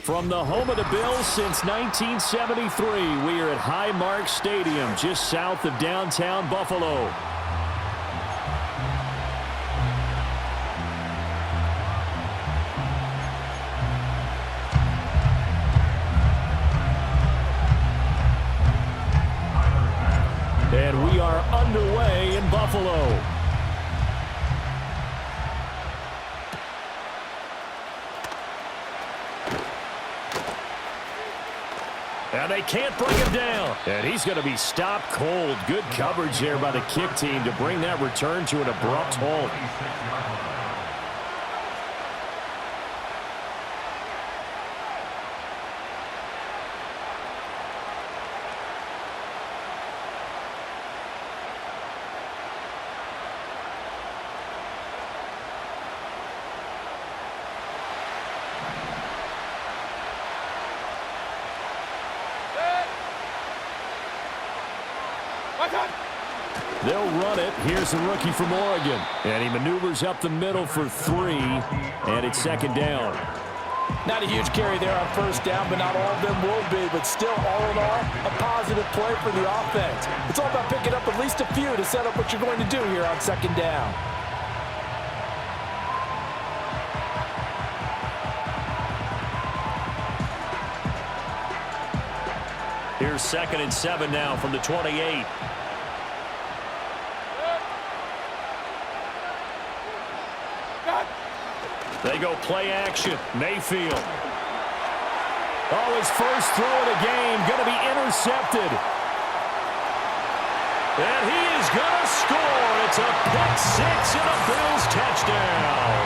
From the home of the Bills since 1973, we are at Highmark Stadium, just south of downtown Buffalo. And we are underway in Buffalo. And they can't bring him down. And he's going to be stopped cold. Good coverage there by the kick team to bring that return to an abrupt halt. They'll run it. Here's the rookie from Oregon. And he maneuvers up the middle for 3. And it's second down. Not a huge carry there on first down, but not all of them will be. But still, all in all, a positive play for the offense. It's all about picking up at least a few to set up what you're going to do here on second down. Here's 2nd and 7 now from the 28. They go play action. Mayfield. Oh, his first throw of the game going to be intercepted. And he is going to score. It's a pick six and a Bills touchdown.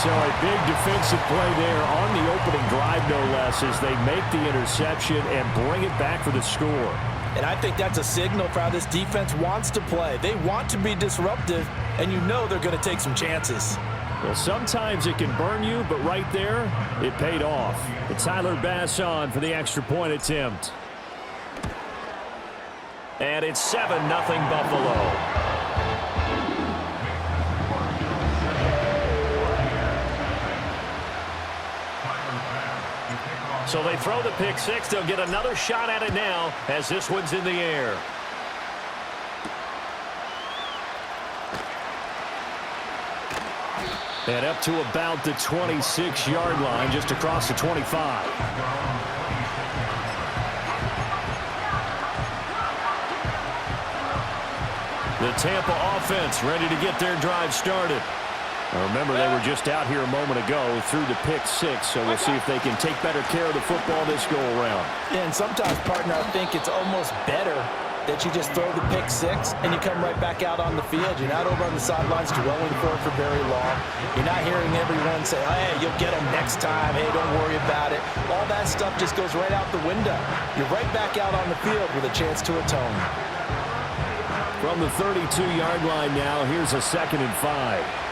So a big defensive play there on the opening drive, no less, as they make the interception and bring it back for the score. And I think that's a signal for how this defense wants to play. They want to be disruptive, and you know they're going to take some chances. Well, sometimes it can burn you, but right there, it paid off. It's Tyler Bass on for the extra point attempt. And it's 7-0 Buffalo. So they throw the pick six. They'll get another shot at it now as this one's in the air. And up to about the 26-yard line, just across the 25. The Tampa offense ready to get their drive started. Now remember, they were just out here a moment ago through the pick six, so we'll see if they can take better care of the football this go-around. Yeah, and sometimes, partner, I think it's almost better that you just throw the pick six and you come right back out on the field. You're not over on the sidelines dwelling for it for very long. You're not hearing everyone say, oh, hey, you'll get them next time. Hey, don't worry about it. All that stuff just goes right out the window. You're right back out on the field with a chance to atone. From the 32-yard line now, here's a 2nd and 5.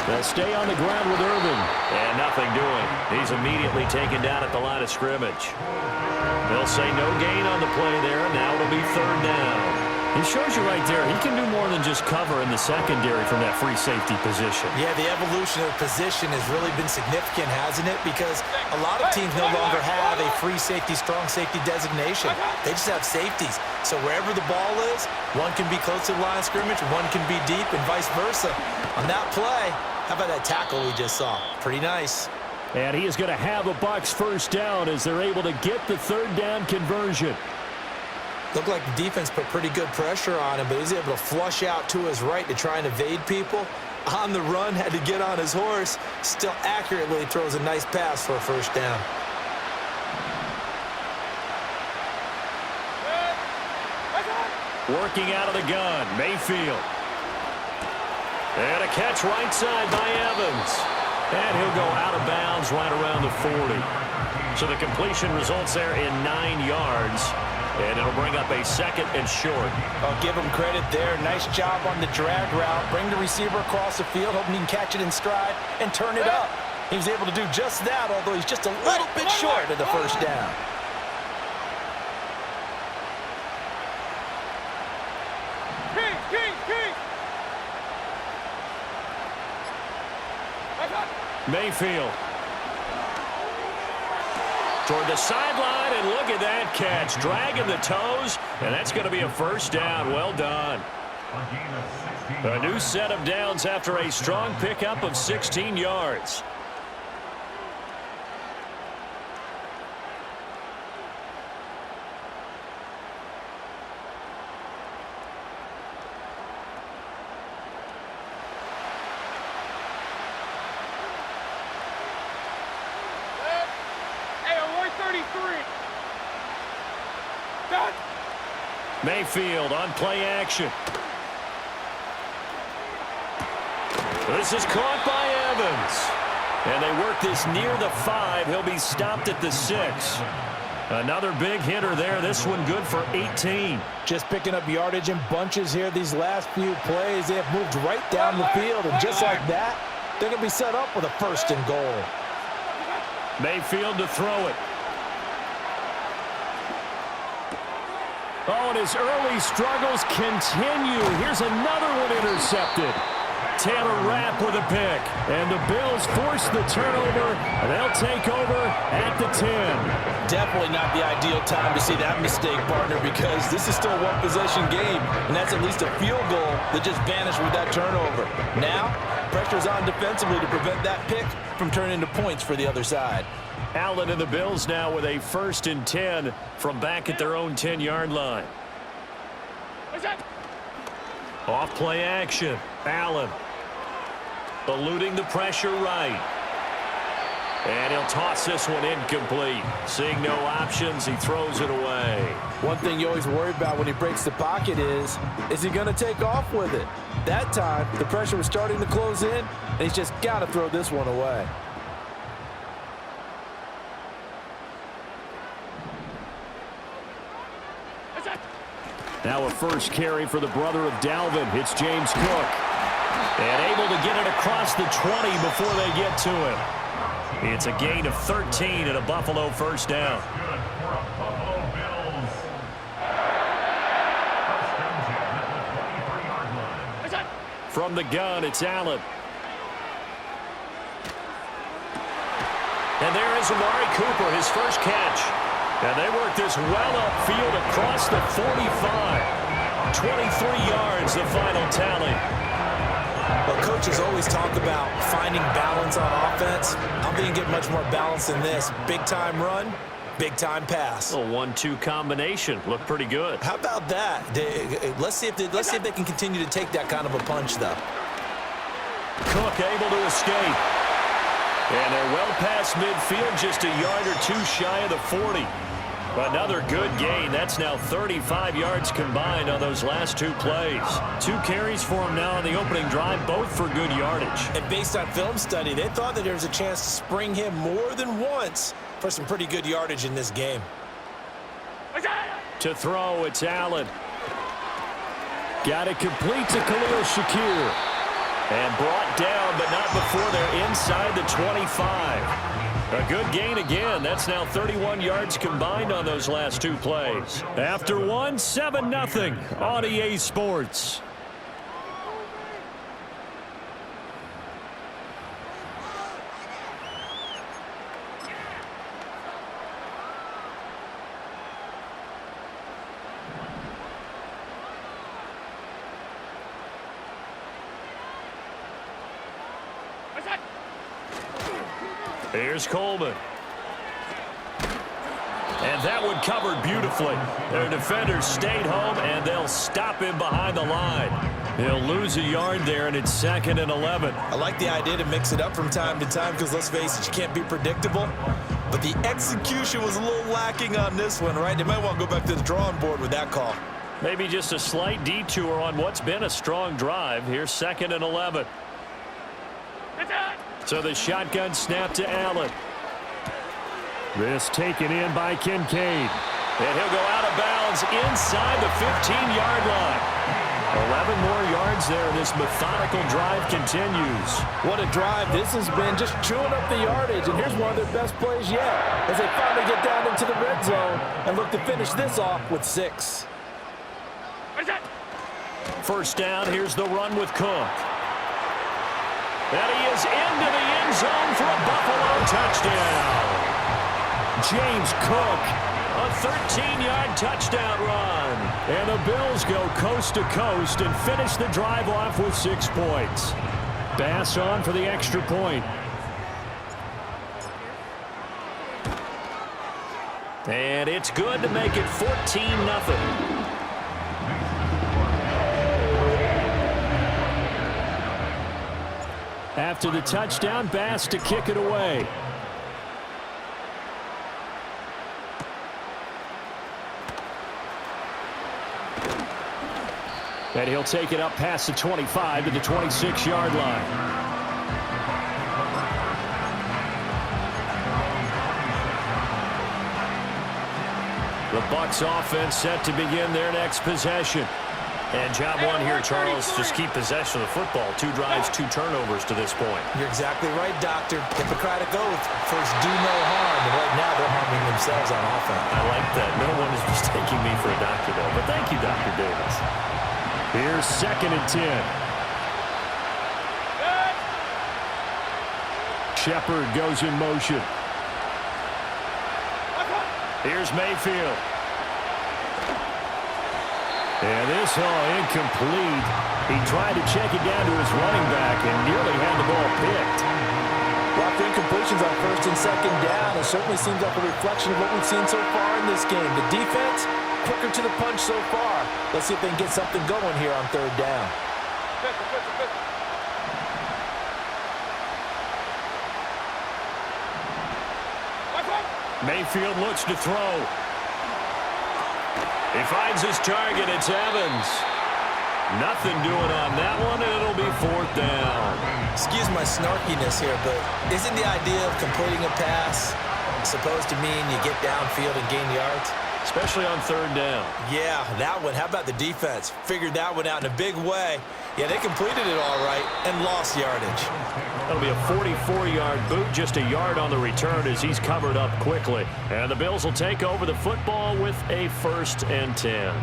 They'll stay on the ground with Irvin. And nothing doing. He's immediately taken down at the line of scrimmage. They'll say no gain on the play there. Now it'll be 3rd down. He shows you right there, he can do more than just cover in the secondary from that free safety position. Yeah, the evolution of the position has really been significant, hasn't it? Because a lot of teams no longer have a free safety, strong safety designation. They just have safeties. So wherever the ball is, one can be close to the line of scrimmage, one can be deep, and vice versa. On that play, how about that tackle we just saw? Pretty nice. And he is going to have a Bucs first down as they're able to get the 3rd down conversion. Looked like the defense put pretty good pressure on him, but he was able to flush out to his right to try and evade people. On the run, had to get on his horse. Still accurately throws a nice pass for a first down. Working out of the gun, Mayfield. And a catch right side by Evans. And he'll go out of bounds right around the 40. So the completion results there in 9 yards. And it'll bring up a 2nd and short. I'll give him credit there. Nice job on the drag route. Bring the receiver across the field, hoping he can catch it in stride and turn it up. He was able to do just that, although he's just a little bit short of the first down. Mayfield. Toward the sideline, and look at that catch. Dragging the toes, and that's going to be a first down. Well done. A new set of downs after a strong pickup of 16 yards. Mayfield on play action. This is caught by Evans. And they work this near the 5. He'll be stopped at the 6. Another big hitter there. This one good for 18. Just picking up yardage in bunches here these last few plays. They have moved right down the field. And just like that, they're going to be set up with a 1st and goal. Mayfield to throw it. Oh, and his early struggles continue. Here's another one intercepted. Taylor Rapp with a pick. And the Bills force the turnover, and they'll take over at the 10. Definitely not the ideal time to see that mistake, partner, because this is still a one-possession game, and that's at least a field goal that just vanished with that turnover. Now, pressure's on defensively to prevent that pick from turning into points for the other side. Allen and the Bills now with a 1st and 10 from back at their own 10-yard line. Off play action. Allen eluding the pressure right. And he'll toss this one incomplete. Seeing no options, he throws it away. One thing you always worry about when he breaks the pocket is he going to take off with it? That time, the pressure was starting to close in, and he's just got to throw this one away. Now a first carry for the brother of Dalvin. It's James Cook. And able to get it across the 20 before they get to him. It's a gain of 13 and a Buffalo first down. From the gun, it's Allen. And there is Amari Cooper, his first catch. And they work this well upfield across the 45. 23 yards, the final tally. Well, coaches always talk about finding balance on offense. I'm going to get much more balance than this. Big-time run, big-time pass. A 1-2 combination. Looked pretty good. How about that? Let's see if they can continue to take that kind of a punch, though. Cook able to escape. And they're well past midfield, just a yard or two shy of the 40. Another good gain. That's now 35 yards combined on those last 2 plays. 2 carries for him now on the opening drive, both for good yardage. And based on film study, they thought that there was a chance to spring him more than once for some pretty good yardage in this game. To throw, it's Allen. Got it complete to Khalil Shakir. And brought down, but not before they're inside the 25. A good gain again. That's now 31 yards combined on those last 2 plays. After one, 7-0 on EA Sports. Here's Coleman. And that one covered beautifully. Their defenders stayed home, and they'll stop him behind the line. He'll lose a yard there, and it's 2nd and 11. I like the idea to mix it up from time to time because, let's face it, you can't be predictable. But the execution was a little lacking on this one, right? They might want to go back to the drawing board with that call. Maybe just a slight detour on what's been a strong drive. Here's 2nd and 11. So the shotgun snap to Allen. This taken in by Kincaid. And he'll go out of bounds inside the 15-yard line. 11 more yards there, and this methodical drive continues. What a drive this has been, just chewing up the yardage. And here's one of their best plays yet as they finally get down into the red zone and look to finish this off with 6. First down, here's the run with Cook. And he is into the end zone touchdown. James Cook, a 13-yard touchdown run. And the Bills go coast to coast and finish the drive off with 6 points. Bass on for the extra point. And it's good to make it 14-0. After the touchdown, Bass to kick it away. And he'll take it up past the 25 to the 26-yard line. The Bucs offense set to begin their next possession. And job one here, Charles, just keep possession of the football. 2 drives, 2 turnovers to this point. You're exactly right, Doctor. Hippocratic oath. First, do no harm. And right now, they're harming themselves on offense. I like that. No one is mistaking me for a doctor, though. But thank you, Dr. Davis. Here's 2nd and 10. Shepard goes in motion. Here's Mayfield. And this incomplete. He tried to check it down to his running back and nearly had the ball picked. Lots of incompletions on 1st and 2nd down. It certainly seems like a reflection of what we've seen so far in this game. The defense, quicker to the punch so far. Let's see if they can get something going here on 3rd down. Mayfield looks to throw. He finds his target. It's Evans. Nothing doing on that one, and it'll be 4th down. Excuse my snarkiness here, but isn't the idea of completing a pass supposed to mean you get downfield and gain yards? Especially on 3rd down. Yeah, that one. How about the defense? Figured that one out in a big way. Yeah, they completed it all right and lost yardage. That'll be a 44-yard boot, just a yard on the return as he's covered up quickly. And the Bills will take over the football with a 1st and 10.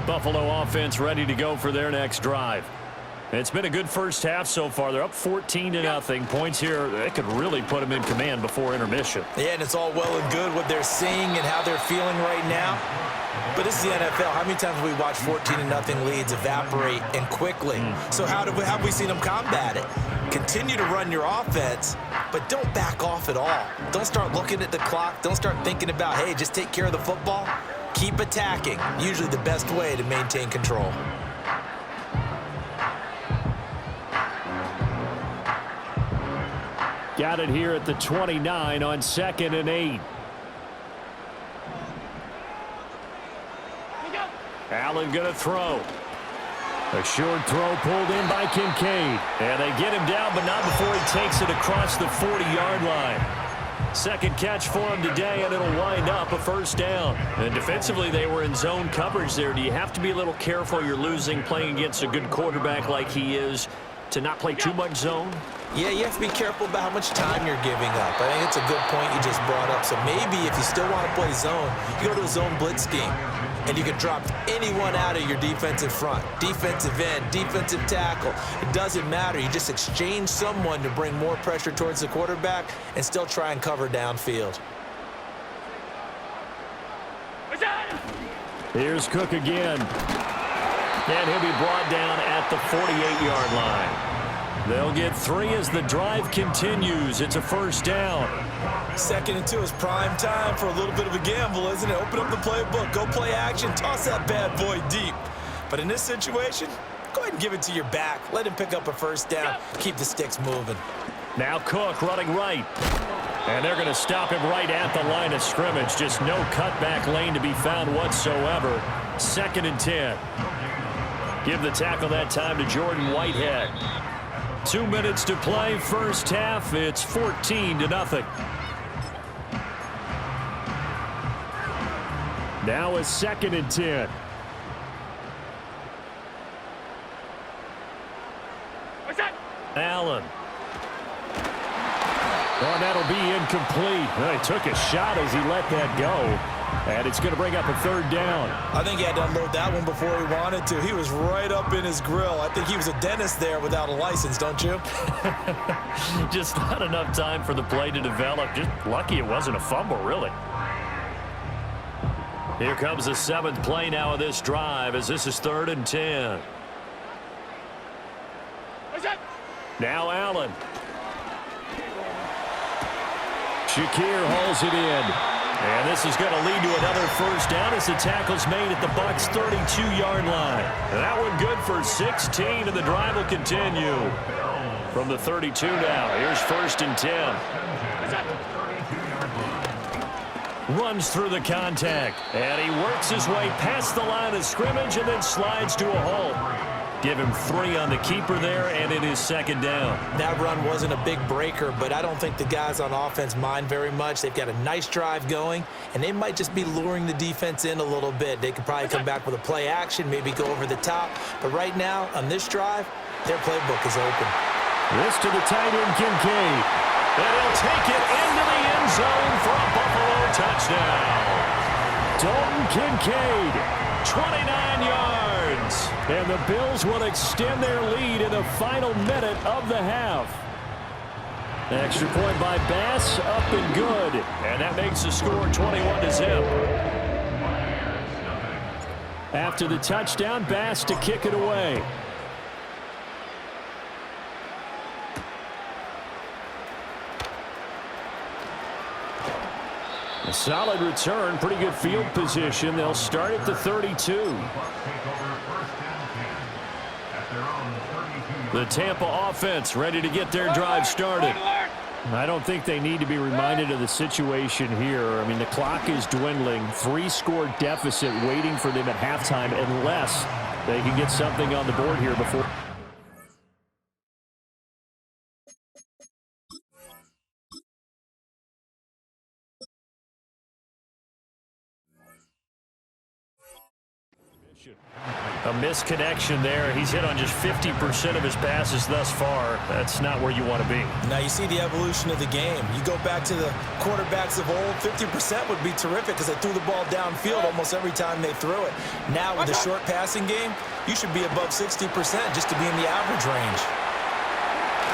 Buffalo offense ready to go for their next drive. It's been a good first half so far. They're up 14-0. Points here, they could really put them in command before intermission. Yeah, and it's all well and good what they're seeing and how they're feeling right now. But this is the NFL. How many times have we watched 14-0 leads evaporate and quickly? So how have we seen them combat it? Continue to run your offense, but don't back off at all. Don't start looking at the clock. Don't start thinking about, hey, just take care of the football. Keep attacking. Usually the best way to maintain control. Got it here at the 29 on 2nd and 8. Allen going to throw. A short throw pulled in by Kincaid. And they get him down, but not before he takes it across the 40-yard line. 2nd catch for him today, and it'll wind up a 1st down. And defensively, they were in zone coverage there. Do you have to be a little careful? You're losing, playing against a good quarterback like he is, to not play too much zone? Yeah, you have to be careful about how much time you're giving up. I think it's a good point you just brought up. So maybe if you still want to play zone, you go to a zone blitz scheme. And you can drop anyone out of your defensive front. Defensive end, defensive tackle. It doesn't matter. You just exchange someone to bring more pressure towards the quarterback and still try and cover downfield. Here's Cook again. And he'll be brought down at the 48-yard line. They'll get 3 as the drive continues. It's a 1st down. 2nd and 2 is prime time for a little bit of a gamble, isn't it? Open up the playbook, go play action, toss that bad boy deep. But in this situation, go ahead and give it to your back. Let him pick up a 1st down. Keep the sticks moving. Now Cook running right. And they're going to stop him right at the line of scrimmage. Just no cutback lane to be found whatsoever. 2nd and 10. Give the tackle that time to Jordan Whitehead. 2 minutes to play, 1st half. It's 14-0. Now it's 2nd and 10. Allen. Oh, that'll be incomplete. Well, he took a shot as he let that go. And it's going to bring up a third down. I think he had to unload that one before he wanted to. He was right up in his grill. I think he was a dentist there without a license, don't you? Just not enough time for the play to develop. Just lucky it wasn't a fumble, really. Here comes the 7th play now of this drive as this is 3rd and 10. Now Allen. Shakir hauls it in. And this is going to lead to another first down as the tackle's made at the Bucs' 32-yard line. That one good for 16, and the drive will continue. From the 32 now, here's 1st and 10. Runs through the contact, and he works his way past the line of scrimmage and then slides to a halt. Give him 3 on the keeper there, and it is 2nd down. That run wasn't a big breaker, but I don't think the guys on offense mind very much. They've got a nice drive going, and they might just be luring the defense in a little bit. They could probably come back with a play action, maybe go over the top. But right now, on this drive, their playbook is open. This to the tight end, Kincaid. And he'll take it into the end zone for a Buffalo touchdown. Dalton Kincaid, 29 yards. And the Bills will extend their lead in the final minute of the half. Extra point by Bass, up and good. And that makes the score 21-0. After the touchdown, Bass to kick it away. A solid return, pretty good field position. They'll start at the 32. The Tampa offense ready to get their drive started. I don't think they need to be reminded of the situation here. I mean, the clock is dwindling. 3-score deficit waiting for them at halftime unless they can get something on the board here before. A misconnection there. He's hit on just 50% of his passes thus far. That's not where you want to be. Now you see the evolution of the game. You go back to the quarterbacks of old, 50% would be terrific because they threw the ball downfield almost every time they threw it. Now with the short passing game, you should be above 60% just to be in the average range.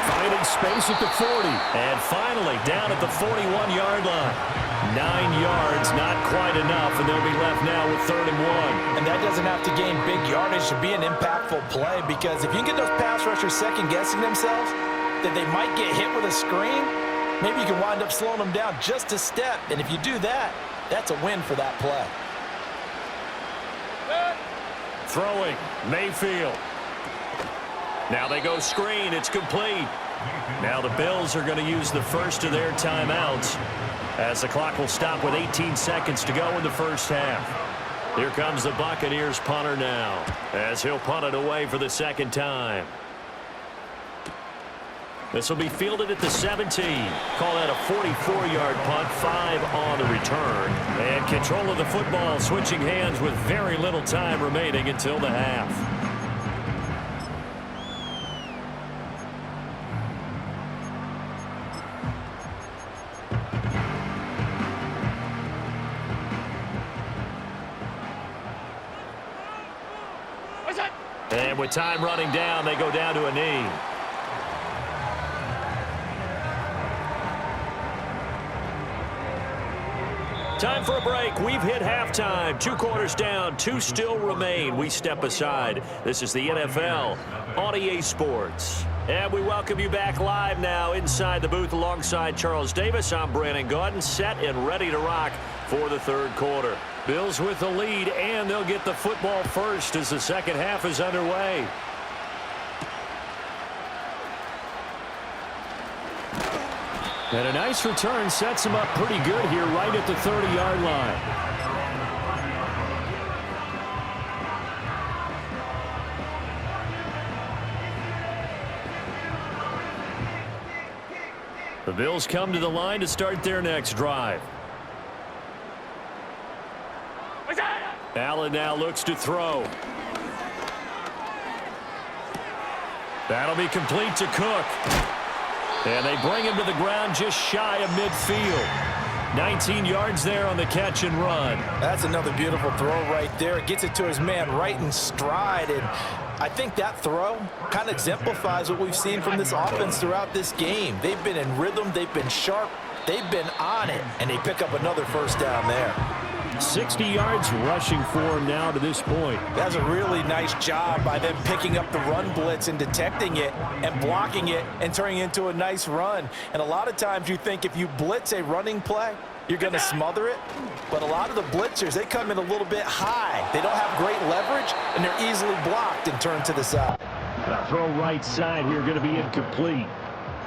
Finding space at the 40. And finally down at the 41-yard line. 9 yards, not quite enough, and they'll be left now with 3rd and 1. And that doesn't have to gain big yardage to be an impactful play, because if you can get those pass rushers second-guessing themselves, that they might get hit with a screen, maybe you can wind up slowing them down just a step. And if you do that, that's a win for that play. Throwing, Mayfield. Now they go screen. It's complete. Now the Bills are going to use the first of their timeouts as the clock will stop with 18 seconds to go in the first half. Here comes the Buccaneers punter now as he'll punt it away for the 2nd time. This will be fielded at the 17. Call that a 44-yard punt, 5 on the return. And control of the football switching hands with very little time remaining until the half. And with time running down, they go down to a knee. Time for a break. We've hit halftime. 2 quarters down. 2 still remain. We step aside. This is the NFL on EA Sports. And we welcome you back live now inside the booth alongside Charles Davis. I'm Brandon Gaudin, set and ready to rock for the 3rd quarter. Bills with the lead, and they'll get the football first as the second half is underway. And a nice return sets him up pretty good here right at the 30-yard line. The Bills come to the line to start their next drive. Allen now looks to throw. That'll be complete to Cook. And they bring him to the ground just shy of midfield. 19 yards there on the catch and run. That's another beautiful throw right there. It gets it to his man right in stride, and I think that throw kind of exemplifies what we've seen from this offense throughout this game. They've been in rhythm, they've been sharp, they've been on it, and they pick up another first down there. 60 yards rushing for him now to this point. That's a really nice job by them picking up the run blitz and detecting it and blocking it and turning it into a nice run. And a lot of times you think if you blitz a running play, you're going to smother it. But a lot of the blitzers, they come in a little bit high. They don't have great leverage, and they're easily blocked and turned to the side. A throw right side here going to be incomplete.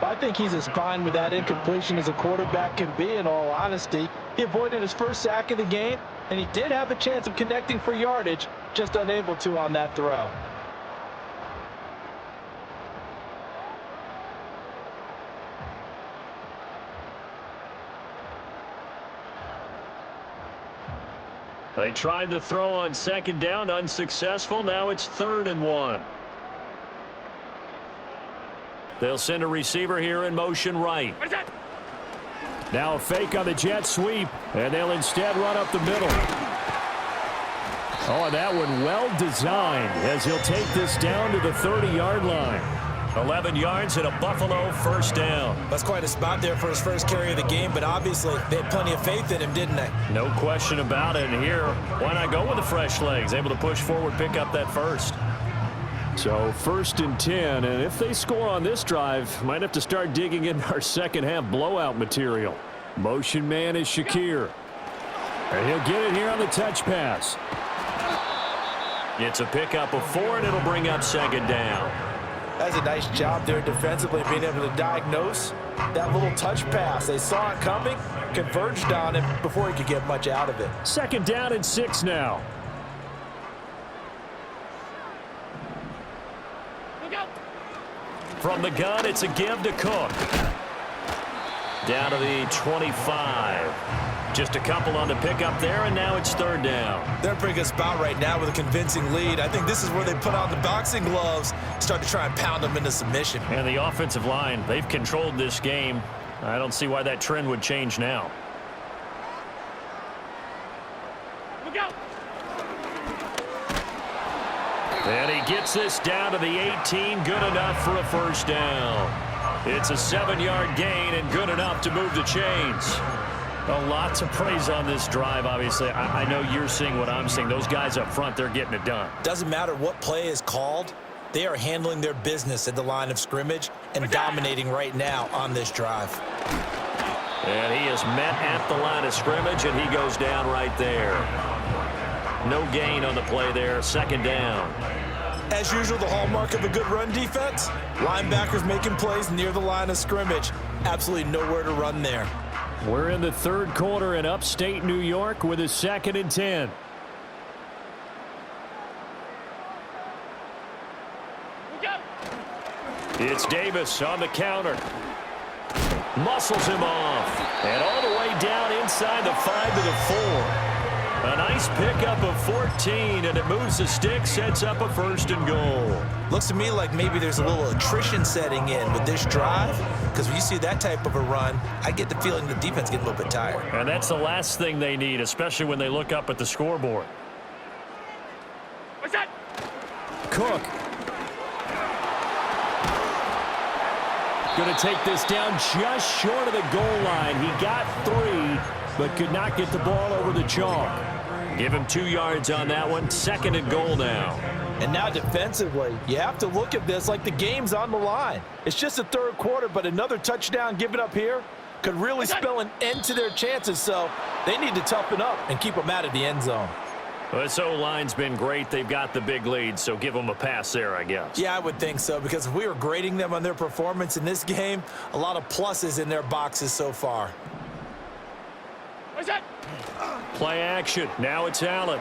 I think he's as fine with that incompletion as a quarterback can be, in all honesty. He avoided his first sack of the game, and he did have a chance of connecting for yardage, just unable to on that throw. They tried the throw on second down, unsuccessful. Now it's 3rd and 1. They'll send a receiver here in motion right. Now a fake on the jet sweep, and they'll instead run up the middle. Oh, and that one well designed as he'll take this down to the 30-yard line. 11 yards and a Buffalo first down. That's quite a spot there for his first carry of the game, but obviously they had plenty of faith in him, didn't they? No question about it. And here, why not go with the fresh legs? Able to push forward, pick up that first. So 1st and 10, and if they score on this drive, might have to start digging in our second half blowout material. Motion man is Shakir. And he'll get it here on the touch pass. It's a pickup of 4, and it'll bring up 2nd down. That's a nice job there defensively, being able to diagnose that little touch pass. They saw it coming, converged on it before he could get much out of it. 2nd down and 6 now. From the gun, it's a give to Cook. Down to the 25. Just a couple on the pickup there, and now it's 3rd down. They're in a pretty good spot right now with a convincing lead. I think this is where they put on the boxing gloves, start to try and pound them into submission. And the offensive line, they've controlled this game. I don't see why that trend would change now. Look out. And he gets this down to the 18, good enough for a first down. It's a 7-yard gain and good enough to move the chains. A lot to praise on this drive, obviously. I know you're seeing what I'm seeing. Those guys up front, they're getting it done. Doesn't matter what play is called. They are handling their business at the line of scrimmage and dominating right now on this drive. And he is met at the line of scrimmage, and he goes down right there. No gain on the play there, 2nd down. As usual, the hallmark of a good run defense, linebackers making plays near the line of scrimmage. Absolutely nowhere to run there. We're in the 3rd quarter in upstate New York with a 2nd and 10. It's Davis on the counter. Muscles him off. And all the way down inside the 5 to the 4. A nice pickup of 14, and it moves the stick, sets up a 1st and goal. Looks to me like maybe there's a little attrition setting in with this drive, because when you see that type of a run, I get the feeling the defense getting a little bit tired. And that's the last thing they need, especially when they look up at the scoreboard. What's that? Cook. Going to take this down just short of the goal line. He got 3, but could not get the ball over the chalk. Give him 2 yards on that one. 2nd and goal now. And now defensively, you have to look at this like the game's on the line. It's just the 3rd quarter, but another touchdown given up here could really spell an end to their chances. So they need to toughen up and keep them out of the end zone. Well, this O-line's been great. They've got the big lead, so give them a pass there, I guess. Yeah, I would think so, because if we were grading them on their performance in this game, a lot of pluses in their boxes so far. What's that? Play action. Now it's Allen.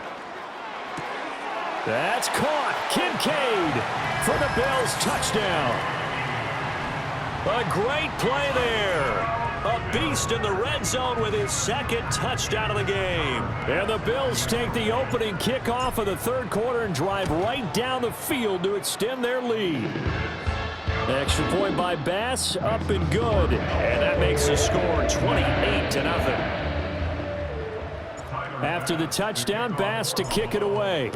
That's caught. Kincaid for the Bills touchdown. A great play there. A beast in the red zone with his 2nd touchdown of the game. And the Bills take the opening kickoff of the 3rd quarter and drive right down the field to extend their lead. Extra point by Bass, up and good. And that makes the score 28-0. after the touchdown. Bass to kick it away.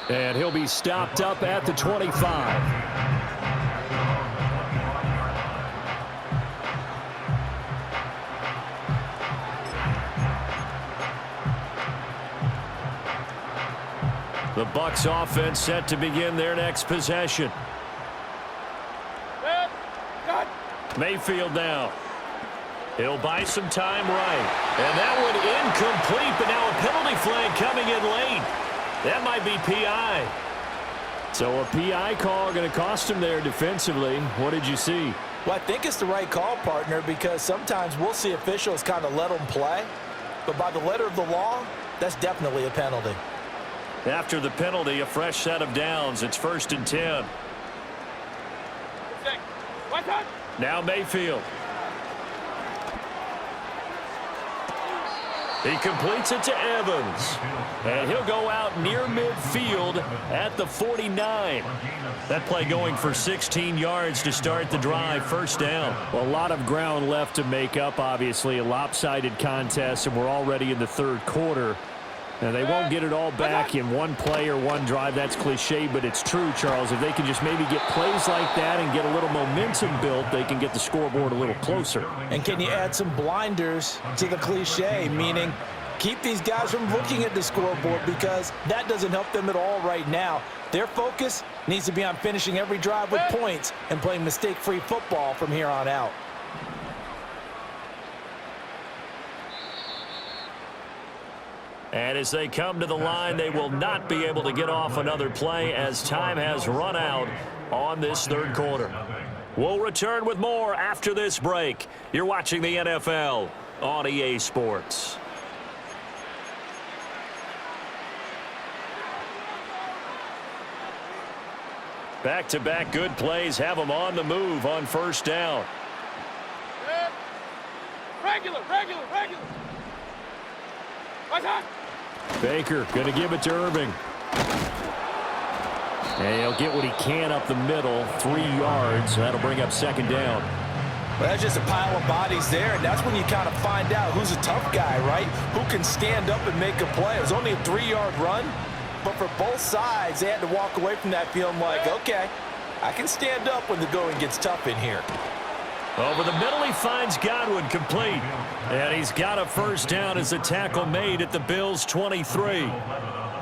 And he'll be stopped up at the 25. The Bucs offense set to begin their next possession. Mayfield now. He'll buy some time right. And that one incomplete, but now a penalty flag coming in late. That might be PI. So a PI call going to cost him there defensively. What did you see? Well, I think it's the right call, partner, because sometimes we'll see officials kind of let them play. But by the letter of the law, that's definitely a penalty. After the penalty, a fresh set of downs. It's 1st and 10. Now Mayfield. He completes it to Evans. And he'll go out near midfield at the 49. That play going for 16 yards to start the drive. 1st down. Well, a lot of ground left to make up, obviously. A lopsided contest, and we're already in the 3rd quarter. Now, they won't get it all back in one play or one drive. That's cliche, but it's true, Charles. If they can just maybe get plays like that and get a little momentum built, they can get the scoreboard a little closer. And can you add some blinders to the cliche, meaning keep these guys from looking at the scoreboard, because that doesn't help them at all right now. Their focus needs to be on finishing every drive with points and playing mistake-free football from here on out. And as they come to the line, they will not be able to get off another play as time has run out on this 3rd quarter. We'll return with more after this break. You're watching the NFL on EA Sports. Back-to-back good plays have them on the move on 1st down. Regular. Baker going to give it to Irving. And he'll get what he can up the middle, 3 yards. That'll bring up 2nd down. Well, that's just a pile of bodies there, and that's when you kind of find out who's a tough guy, right? Who can stand up and make a play. It was only a 3-yard run, but for both sides, they had to walk away from that feeling like, okay, I can stand up when the going gets tough in here. Over the middle, he finds Godwin complete. And he's got a 1st down as the tackle made at the Bills' 23.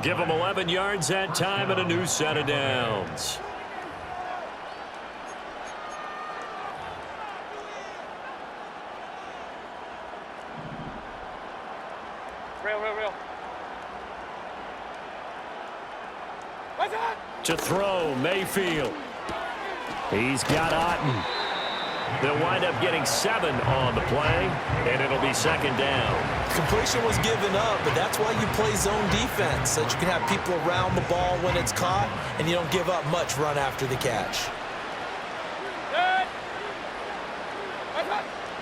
Give him 11 yards that time and a new set of downs. Real. To throw, Mayfield. He's got Otten. They'll wind up getting 7 on the play, and it'll be 2nd down. Completion was given up, but that's why you play zone defense, so that you can have people around the ball when it's caught, and you don't give up much run after the catch.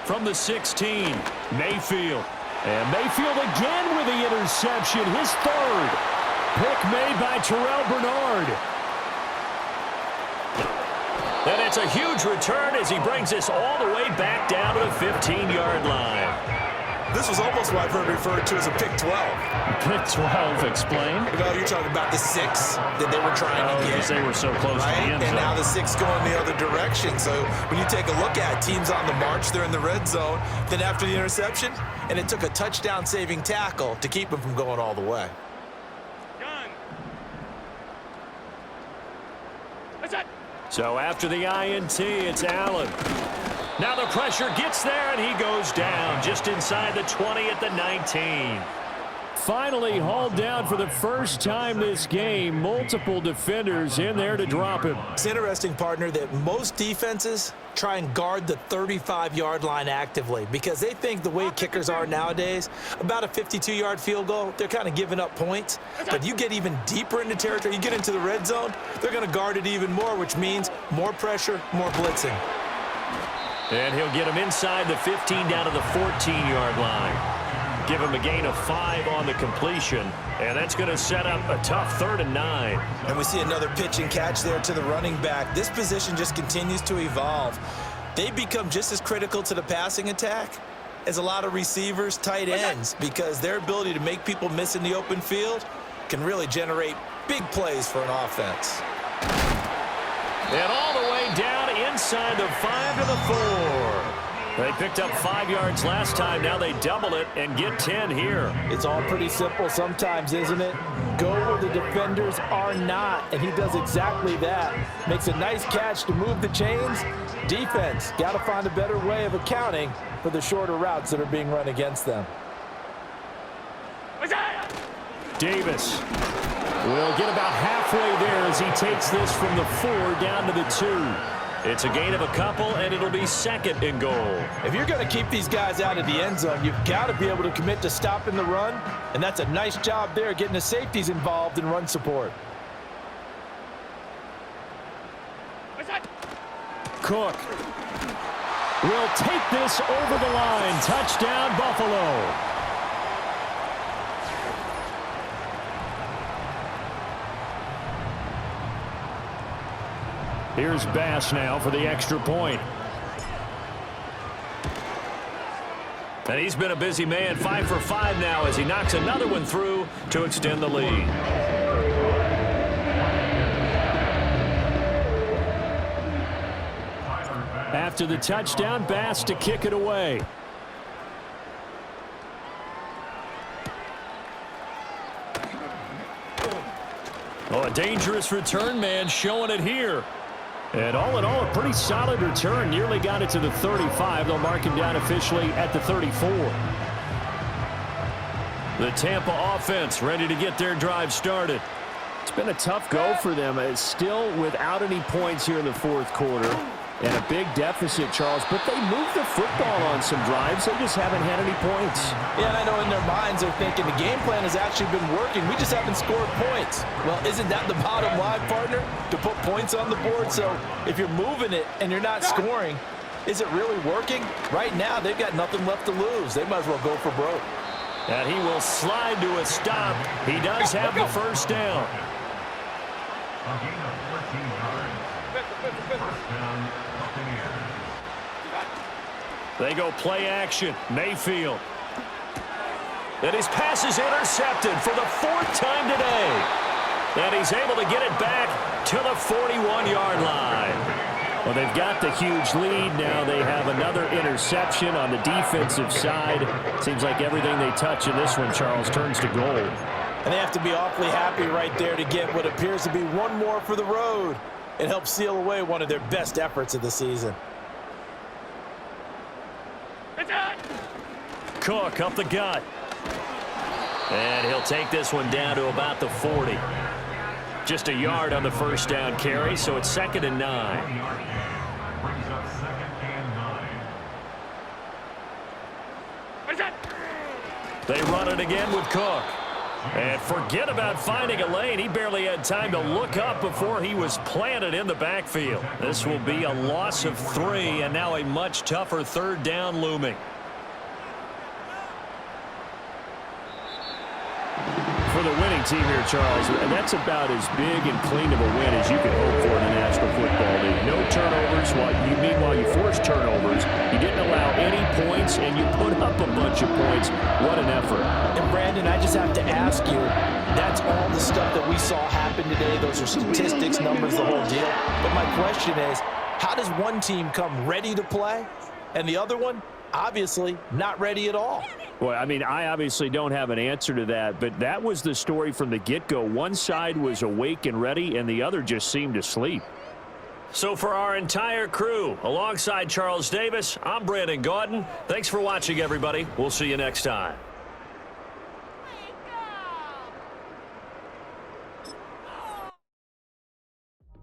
From the 16, Mayfield. And Mayfield again with the interception, his 3rd. Pick made by Terrell Bernard. And it's a huge return as he brings this all the way back down to the 15-yard line. This was almost what I've heard referred to as a pick 12. Pick 12, explain. You know, you're talking about the 6 that they were trying to get. Because they were so close right? to the end zone. And now the 6 going the other direction. So when you take a look at teams on the march, they're in the red zone. Then after the interception, and it took a touchdown-saving tackle to keep them from going all the way. So after the INT, it's Allen. Now the pressure gets there, and he goes down just inside the 20 at the 19. Finally hauled down for the first time this game. Multiple defenders in there to drop him. It's interesting, partner, that most defenses try and guard the 35-yard line actively because they think the way kickers are nowadays, about a 52-yard field goal, they're kind of giving up points. But you get even deeper into territory, you get into the red zone, they're going to guard it even more, which means more pressure, more blitzing. And he'll get him inside the 15 down to the 14-yard line. give him a gain of 5 on the completion, and that's going to set up a tough 3rd and 9. And we see another pitch and catch there to the running back. This position just continues to evolve. They become just as critical to the passing attack as a lot of receivers, tight ends, because their ability to make people miss in the open field can really generate big plays for an offense. And all the way down inside the 5 to the 4. They picked up 5 yards last time. Now they double it and get 10 here. It's all pretty simple sometimes, isn't it? Go where the defenders are not, and he does exactly that. Makes a nice catch to move the chains. Defense, got to find a better way of accounting for the shorter routes that are being run against them. Davis will get about halfway there as he takes this from the 4 down to the 2. It's a gain of a couple, and it'll be 2nd and goal. If you're going to keep these guys out of the end zone, you've got to be able to commit to stopping the run, and that's a nice job there getting the safeties involved in run support. Cook will take this over the line. Touchdown, Buffalo. Here's Bass now for the extra point. And he's been a busy man, 5 for 5 now as he knocks another one through to extend the lead. After the touchdown, Bass to kick it away. Oh, a dangerous return man showing it here. And all in all, a pretty solid return. Nearly got it to the 35. They'll mark him down officially at the 34. The Tampa offense ready to get their drive started. It's been a tough go for them. It's still without any points here in the 4th quarter. And a big deficit, Charles. But they moved the football on some drives. They just haven't had any points. Yeah, I know in their minds they're thinking the game plan has actually been working. We just haven't scored points. Well, isn't that the bottom line, partner? To put points on the board. So if you're moving it and you're not scoring, is it really working? Right now, they've got nothing left to lose. They might as well go for broke. And he will slide to a stop. He does have the first down. They go play action. Mayfield. And his pass is intercepted for the 4th time today. And he's able to get it back to the 41-yard line. Well, they've got the huge lead. Now they have another interception on the defensive side. Seems like everything they touch in this one, Charles, turns to gold. And they have to be awfully happy right there to get what appears to be one more for the road. It helps seal away one of their best efforts of the season. Cook up the gut. And he'll take this one down to about the 40. Just a yard on the first down carry, so it's 2nd and 9. They run it again with Cook. And forget about finding a lane. He barely had time to look up before he was planted in the backfield. This will be a loss of 3, and now a much tougher 3rd down looming. For the winning team here, Charles, and that's about as big and clean of a win as you can hope for in the National Football League. No turnovers. Meanwhile, you force turnovers. You didn't allow any points, and you put up a bunch of points. What an effort. And, Brandon, I just have to ask you, that's all the stuff that we saw happen today. Those are statistics, numbers, the whole deal. But my question is, how does one team come ready to play, and the other one, obviously, not ready at all? Well, I mean, I obviously don't have an answer to that, but that was the story from the get-go. One side was awake and ready, and the other just seemed to sleep. So for our entire crew, alongside Charles Davis, I'm Brandon Gaudin. Thanks for watching, everybody. We'll see you next time.